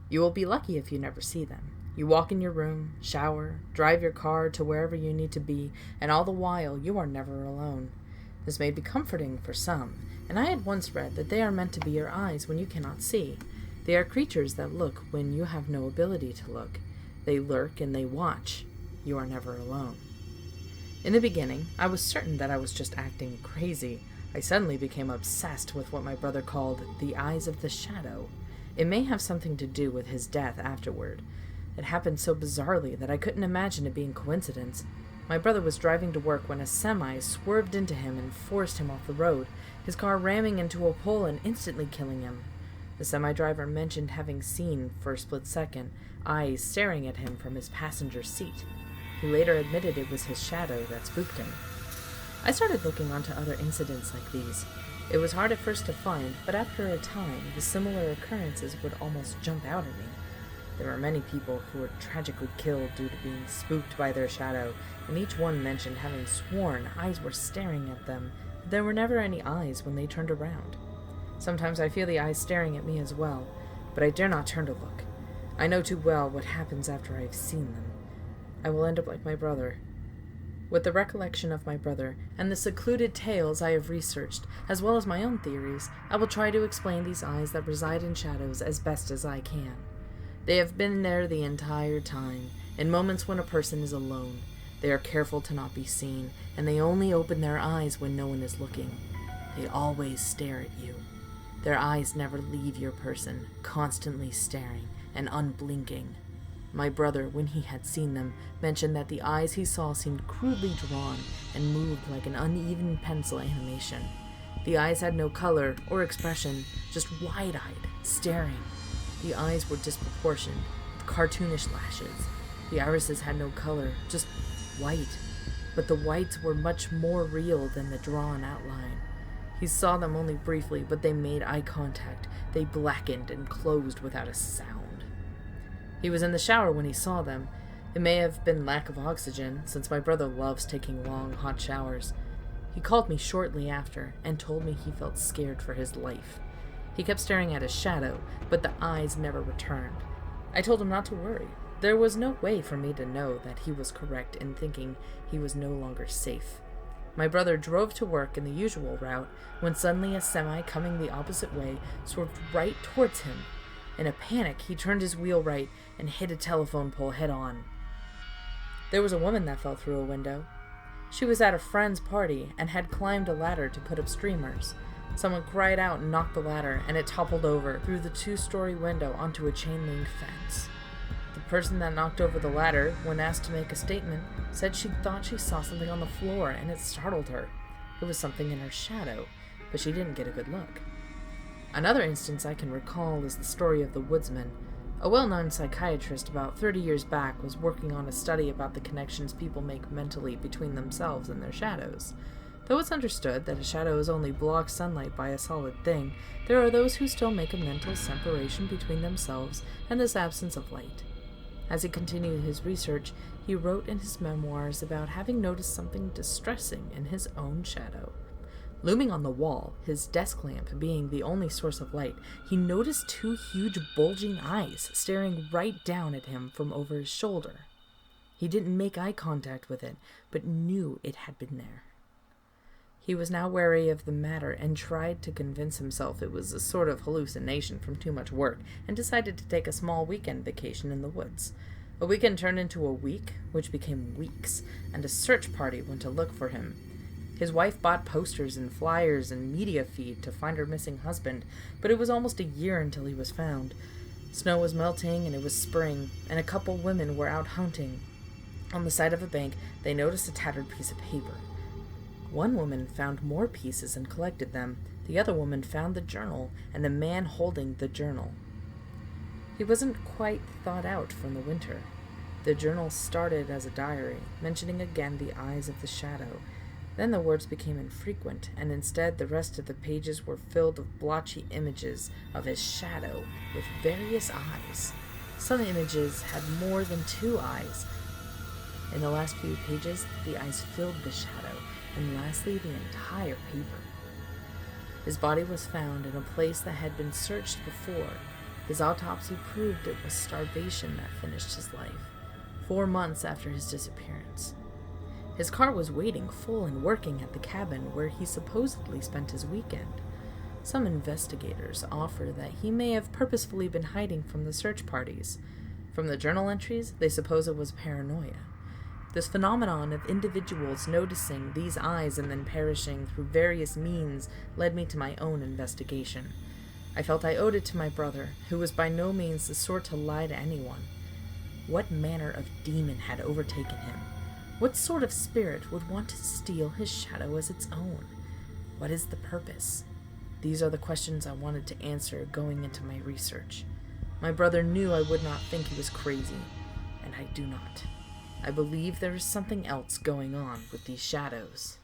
You will be lucky if you never see them. You walk in your room, shower, drive your car to wherever you need to be, and all the while you are never alone. This may be comforting for some, and I had once read that they are meant to be your eyes when you cannot see. They are creatures that look when you have no ability to look. They lurk and they watch. You are never alone. In the beginning, I was certain that I was just acting crazy. I suddenly became obsessed with what my brother called the eyes of the shadow. It may have something to do with his death afterward. It happened so bizarrely that I couldn't imagine it being coincidence. My brother was driving to work when a semi swerved into him and forced him off the road, his car ramming into a pole and instantly killing him. The semi-driver mentioned having seen, for a split second, eyes staring at him from his passenger seat. He later admitted it was his shadow that spooked him. I started looking onto other incidents like these. It was hard at first to find, but after a time, the similar occurrences would almost jump out at me. There were many people who were tragically killed due to being spooked by their shadow, and each one mentioned having sworn eyes were staring at them, but there were never any eyes when they turned around. Sometimes I feel the eyes staring at me as well, but I dare not turn to look. I know too well what happens after I have seen them. I will end up like my brother. With the recollection of my brother, and the secluded tales I have researched, as well as my own theories, I will try to explain these eyes that reside in shadows as best as I can. They have been there the entire time, in moments when a person is alone. They are careful to not be seen, and they only open their eyes when no one is looking. They always stare at you. Their eyes never leave your person, constantly staring and unblinking. My brother, when he had seen them, mentioned that the eyes he saw seemed crudely drawn and moved like an uneven pencil animation. The eyes had no color or expression, just wide-eyed, staring. The eyes were disproportioned, with cartoonish lashes. The irises had no color, just white, but the whites were much more real than the drawn outline. He saw them only briefly, but they made eye contact. They blackened and closed without a sound. He was in the shower when he saw them. It may have been lack of oxygen, since my brother loves taking long, hot showers. He called me shortly after and told me he felt scared for his life. He kept staring at his shadow, but the eyes never returned. I told him not to worry. There was no way for me to know that he was correct in thinking he was no longer safe. My brother drove to work in the usual route when suddenly a semi coming the opposite way swerved right towards him. In a panic, he turned his wheel right and hit a telephone pole head-on. There was a woman that fell through a window. She was at a friend's party and had climbed a ladder to put up streamers. Someone cried out and knocked the ladder, and it toppled over through the 2-story window onto a chain-link fence. The person that knocked over the ladder, when asked to make a statement, said she thought she saw something on the floor and it startled her. It was something in her shadow, but she didn't get a good look. Another instance I can recall is the story of the woodsman. A well-known psychiatrist about 30 years back was working on a study about the connections people make mentally between themselves and their shadows. Though it's understood that a shadow is only blocked sunlight by a solid thing, there are those who still make a mental separation between themselves and this absence of light. As he continued his research, he wrote in his memoirs about having noticed something distressing in his own shadow. Looming on the wall, his desk lamp being the only source of light, he noticed 2 huge bulging eyes staring right down at him from over his shoulder. He didn't make eye contact with it, but knew it had been there. He was now wary of the matter and tried to convince himself it was a sort of hallucination from too much work, and decided to take a small weekend vacation in the woods. A weekend turned into a week, which became weeks, and a search party went to look for him. His wife bought posters and flyers and media feed to find her missing husband, but it was almost a year until he was found. Snow was melting and it was spring, and a couple women were out hunting. On the side of a bank, they noticed a tattered piece of paper. One woman found more pieces and collected them. The other woman found the journal and the man holding the journal. He wasn't quite thawed out from the winter. The journal started as a diary, mentioning again the eyes of the shadow. Then the words became infrequent, and instead the rest of the pages were filled with blotchy images of his shadow with various eyes. Some images had more than 2 eyes. In the last few pages, the eyes filled the shadow, and lastly the entire paper. His body was found in a place that had been searched before. His autopsy proved it was starvation that finished his life, 4 months after his disappearance. His car was waiting full and working at the cabin where he supposedly spent his weekend. Some investigators offer that he may have purposefully been hiding from the search parties. From the journal entries, they suppose it was paranoia. This phenomenon of individuals noticing these eyes and then perishing through various means led me to my own investigation. I felt I owed it to my brother, who was by no means the sort to lie to anyone. What manner of demon had overtaken him? What sort of spirit would want to steal his shadow as its own? What is the purpose? These are the questions I wanted to answer going into my research. My brother knew I would not think he was crazy, and I do not. I believe there is something else going on with these shadows.